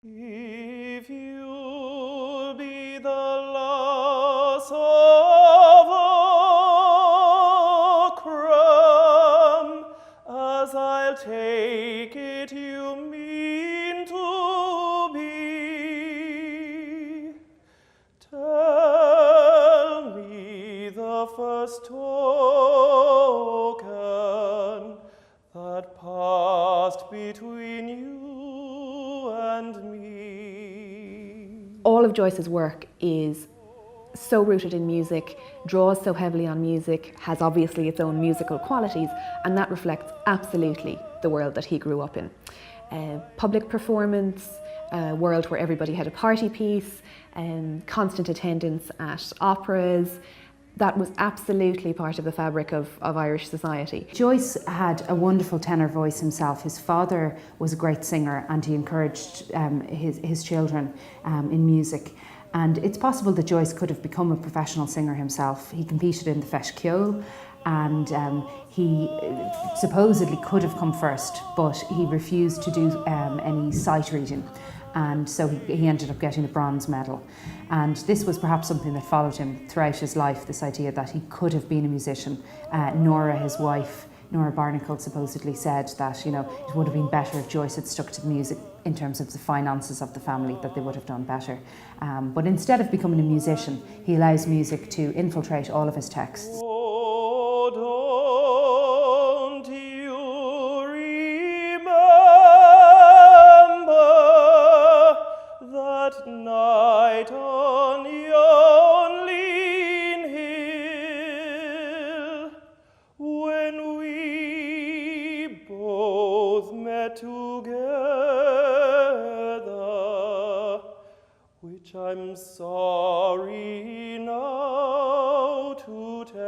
If you'll be the loss of a crumb, as I'll take it you mean to be, tell me the first token that passed between you and me. All of Joyce's work is so rooted in music, draws so heavily on music, has obviously its own musical qualities, and that reflects absolutely the world that he grew up in. Public performance, a world where everybody had a party piece, constant attendance at operas. That was absolutely part of the fabric of Irish society. Joyce had a wonderful tenor voice himself. His father was a great singer and he encouraged his children in music. And it's possible that Joyce could have become a professional singer himself. He competed in the Feis Ceoil and he supposedly could have come first, but he refused to do any sight reading. And so he ended up getting a bronze medal. And this was perhaps something that followed him throughout his life, this idea that he could have been a musician. Nora, his wife, Nora Barnacle, supposedly said that, you know, it would have been better if Joyce had stuck to the music in terms of the finances of the family, that they would have done better. But instead of becoming a musician, he allows music to infiltrate all of his texts. Night on yon lean hill, when we both met together, which I'm sorry now to tell.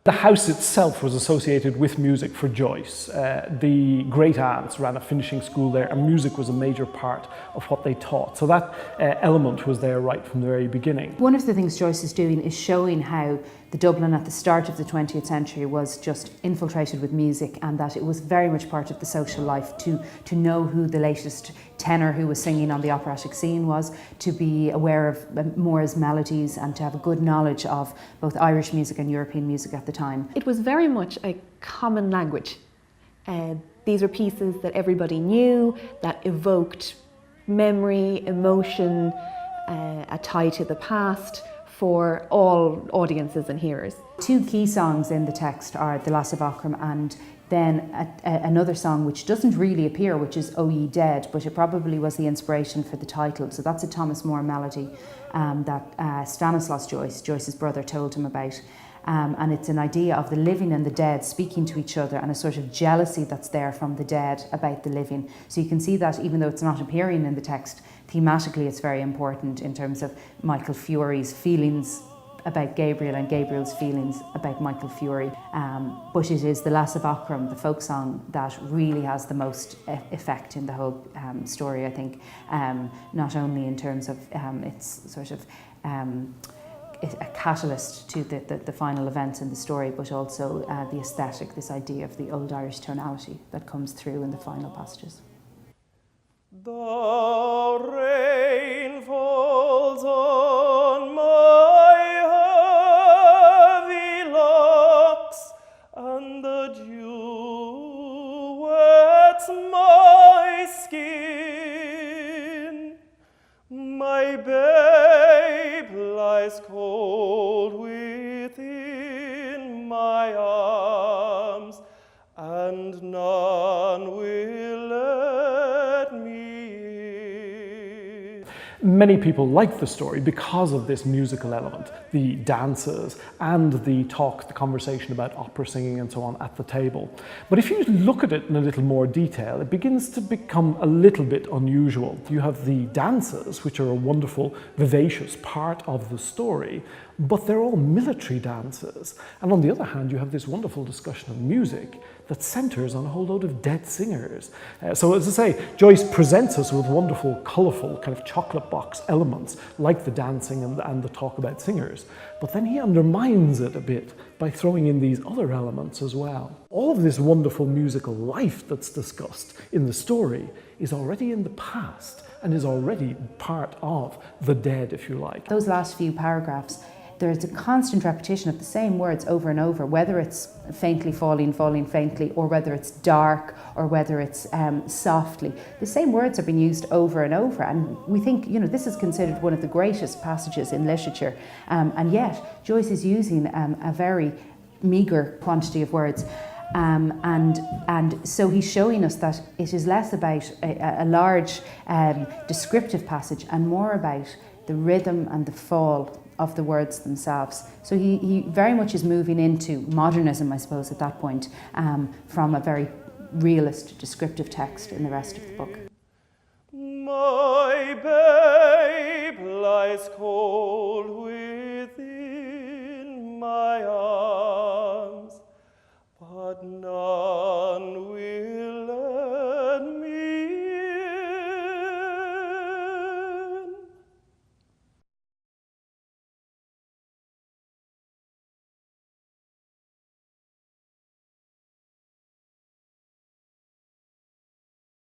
The house itself was associated with music for Joyce. The great aunts ran a finishing school there, and music was a major part of what they taught. So that element was there right from the very beginning. One of the things Joyce is doing is showing how the Dublin at the start of the 20th century was just infiltrated with music, and that it was very much part of the social life to know who the latest tenor who was singing on the operatic scene was, to be aware of Moore's melodies and to have a good knowledge of both Irish music and European music at the time. It was very much a common language. These were pieces that everybody knew, that evoked memory, emotion, a tie to the past for all audiences and hearers. Two key songs in the text are The Lass of Aughrim and then another song which doesn't really appear, which is O Ye Dead, but it probably was the inspiration for the title. So that's a Thomas Moore melody that Stanislaus Joyce, Joyce's brother, told him about. And it's an idea of the living and the dead speaking to each other, and a sort of jealousy that's there from the dead about the living. So you can see that even though it's not appearing in the text, thematically it's very important in terms of Michael Furey's feelings about Gabriel and Gabriel's feelings about Michael Furey. But it is The Lass of Aughrim, the folk song, that really has the most effect in the whole story, I think. Not only in terms of its sort of a catalyst to the final events in the story, but also the aesthetic, this idea of the old Irish tonality that comes through in the final passages. The rain falls on my heavy locks, and the dew wets my skin. My babe lies cold within my arms, and none will let me in. Many people like the story because of this musical element, the dances and the talk, the conversation about opera singing and so on at the table. But if you look at it in a little more detail, it begins to become a little bit unusual. You have the dances, which are a wonderful, vivacious part of the story, but they're all military dances. And on the other hand, you have this wonderful discussion of music that centres on a whole load of dead singers. So as I say, Joyce presents us with wonderful, colourful, kind of chocolate box elements, like the dancing and the talk about singers. But then he undermines it a bit by throwing in these other elements as well. All of this wonderful musical life that's discussed in the story is already in the past and is already part of the dead, if you like. Those last few paragraphs, there's a constant repetition of the same words over and over, whether it's faintly falling, falling faintly, or whether it's dark, or whether it's softly. The same words are being used over and over, and we think, this is considered one of the greatest passages in literature, and yet Joyce is using a very meagre quantity of words. And so he's showing us that it is less about a large descriptive passage and more about the rhythm and the fall of the words themselves. So he very much is moving into modernism, I suppose, at that point, from a very realist descriptive text in the rest of the book. My babe lies cold within my arms.